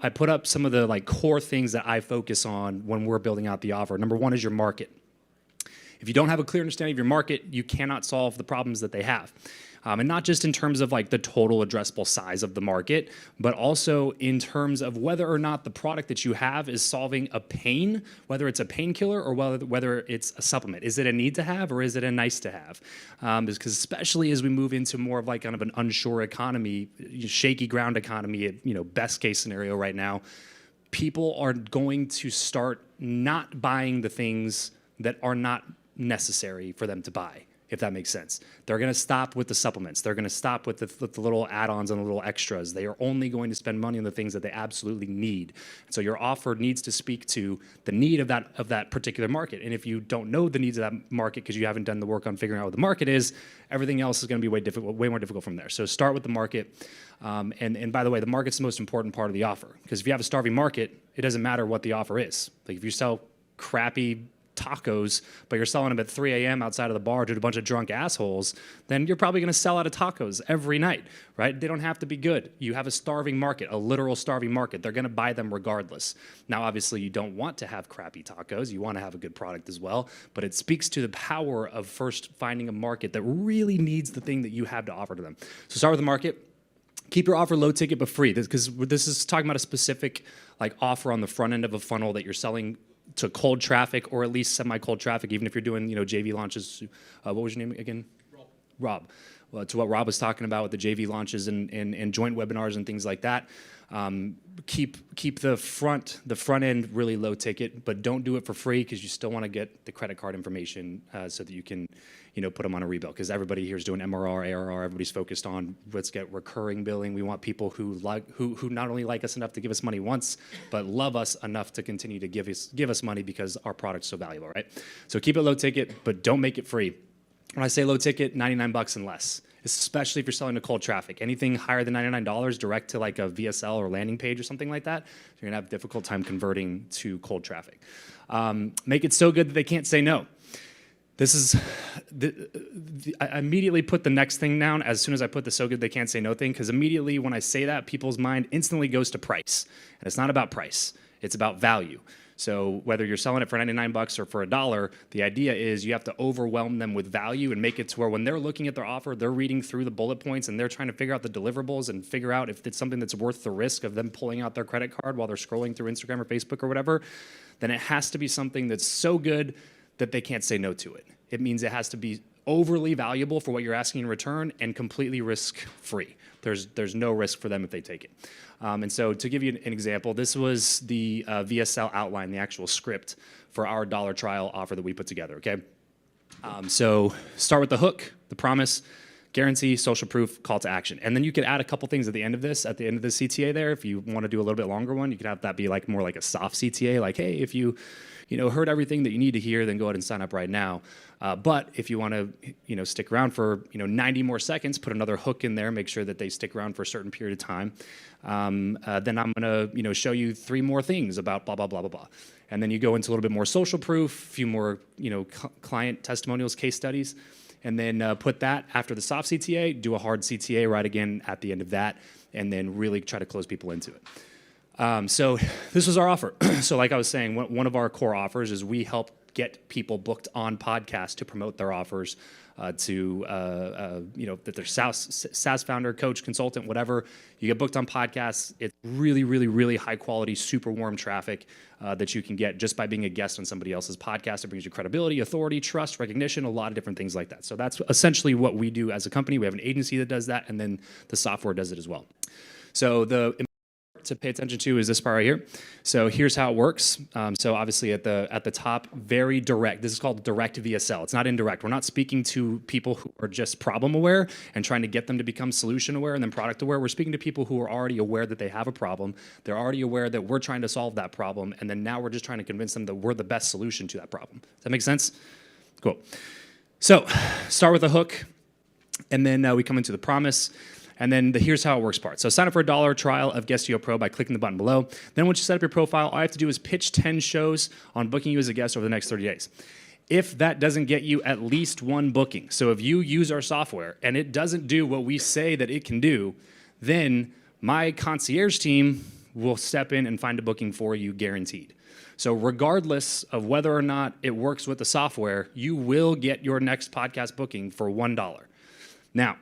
I put up some of the like core things that I focus on when we're building out the offer. Number one is your market. If you don't have a clear understanding of your market, you cannot solve the problems that they have. And not just in terms of like the total addressable size of the market, but also in terms of whether or not the product that you have is solving a pain, whether it's a painkiller or whether it's a supplement. Is it a need to have or is it a nice to have? Because especially as we move into more of like kind of an unsure economy, shaky ground economy, best case scenario right now, people are going to start not buying the things that are not necessary for them to buy, if that makes sense. They're going to stop with the supplements. They're going to stop with the little add-ons and the little extras. They are only going to spend money on the things that they absolutely need. So your offer needs to speak to the need of that particular market. And if you don't know the needs of that market because you haven't done the work on figuring out what the market is, everything else is going to be way more difficult from there. So start with the market. And by the way, the market's the most important part of the offer, because if you have a starving market, it doesn't matter what the offer is. Like if you sell crappy tacos, but you're selling them at 3 a.m. outside of the bar to a bunch of drunk assholes, then you're probably going to sell out of tacos every night, right? They don't have to be good. You have a starving market, a literal starving market. They're going to buy them regardless. Now, obviously, you don't want to have crappy tacos. You want to have a good product as well, but it speaks to the power of first finding a market that really needs the thing that you have to offer to them. So start with the market. Keep your offer low ticket but free, because this is talking about a specific like offer on the front end of a funnel that you're selling to cold traffic, or at least semi-cold traffic, even if you're doing JV launches. What was your name again? Rob. Well, to what Rob was talking about with the JV launches and joint webinars and things like that. Keep the front end really low ticket, but don't do it for free, because you still want to get the credit card information so that you can put them on a rebill, because everybody here is doing MRR, ARR. Everybody's focused on let's get recurring billing. We want people who not only like us enough to give us money once, but love us enough to continue to give us money because our product's so valuable, right? So keep it low ticket, but don't make it free. When I say low ticket, $99 and less, especially if you're selling to cold traffic. Anything higher than $99 direct to like a VSL or landing page or something like that, you're gonna have a difficult time converting to cold traffic. Make it so good that they can't say no. This is, I immediately put the next thing down as soon as I put the so good they can't say no thing, because immediately when I say that, people's mind instantly goes to price. And it's not about price, it's about value. So whether you're selling it for $99 or for $1, the idea is you have to overwhelm them with value and make it to where when they're looking at their offer, they're reading through the bullet points and they're trying to figure out the deliverables and figure out if it's something that's worth the risk of them pulling out their credit card while they're scrolling through Instagram or Facebook or whatever. Then it has to be something that's so good that they can't say no to it. It means it has to be overly valuable for what you're asking in return and completely risk-free. There's no risk for them if they take it. And so to give you an example, this was the VSL outline, the actual script for our $1 trial offer that we put together, okay? So start with the hook, the promise, guarantee, social proof, call to action. And then you could add a couple things at the end of the CTA there. If you want to do a little bit longer one, you could have that be like more like a soft CTA, like, hey, if you heard everything that you need to hear, then go ahead and sign up right now. But if you want to, stick around for 90 more seconds, put another hook in there, make sure that they stick around for a certain period of time. Then I'm going to, show you 3 more things about blah, blah, blah, blah, blah. And then you go into a little bit more social proof, a few more, client testimonials, case studies, and then put that after the soft CTA, do a hard CTA right again at the end of that, and then really try to close people into it. So this was our offer. So like I was saying, one of our core offers is we help get people booked on podcasts to promote their offers that they're SaaS founder, coach, consultant, whatever. You get booked on podcasts. It's really, really, really high quality, super warm traffic that you can get just by being a guest on somebody else's podcast. It brings you credibility, authority, trust, recognition, a lot of different things like that. So that's essentially what we do as a company. We have an agency that does that, and then the software does it as well. So the to pay attention to is this part right here. So here's how it works. So obviously at the top, very direct. This is called direct VSL. It's not indirect. We're not speaking to people who are just problem aware and trying to get them to become solution aware and then product aware. We're speaking to people who are already aware that they have a problem. They're already aware that we're trying to solve that problem. And then now we're just trying to convince them that we're the best solution to that problem. Does that make sense? Cool. So start with a hook, and then we come into the promise. And then the here's how it works part. So sign up for a $1 trial of Guestio Pro by clicking the button below. Then once you set up your profile, all I have to do is pitch 10 shows on booking you as a guest over the next 30 days. If that doesn't get you at least 1 booking, so if you use our software and it doesn't do what we say that it can do, then my concierge team will step in and find a booking for you guaranteed. So regardless of whether or not it works with the software, you will get your next podcast booking for $1. Now,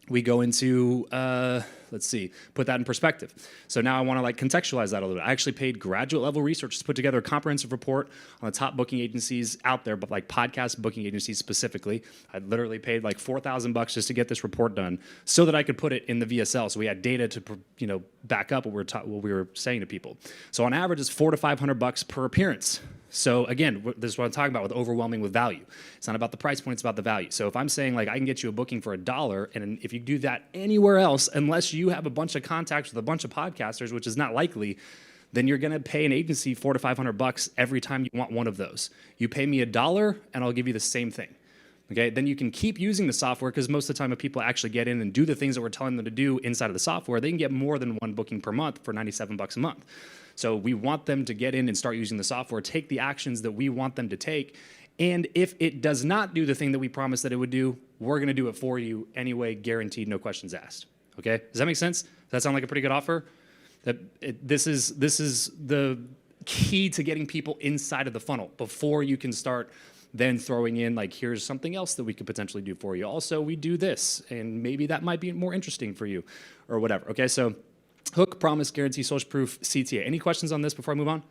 we go into, let's see, put that in perspective. So now I want to like contextualize that a little bit. I actually paid graduate level research to put together a comprehensive report on the top booking agencies out there, but like podcast booking agencies specifically. I literally paid like $4,000 just to get this report done so that I could put it in the VSL. So we had data to, back up what we were saying to people. So on average, it's $400 to $500 per appearance. So again, this is what I'm talking about with overwhelming with value. It's not about the price point, it's about the value. So if I'm saying like I can get you a booking for $1, and if you do that anywhere else, unless you have a bunch of contacts with a bunch of podcasters, which is not likely, then you're gonna pay an agency $400 to $500 every time you want one of those. You pay me $1 and I'll give you the same thing. Okay, then you can keep using the software because most of the time if people actually get in and do the things that we're telling them to do inside of the software, they can get more than one booking per month for $97 a month. So we want them to get in and start using the software, take the actions that we want them to take, and if it does not do the thing that we promised that it would do, we're gonna do it for you anyway, guaranteed, no questions asked. Okay, does that make sense? Does that sound like a pretty good offer? This is the key to getting people inside of the funnel before you can start then throwing in like, here's something else that we could potentially do for you. Also, we do this, and maybe that might be more interesting for you or whatever. Okay, so hook, promise, guarantee, social proof, CTA. Any questions on this before I move on?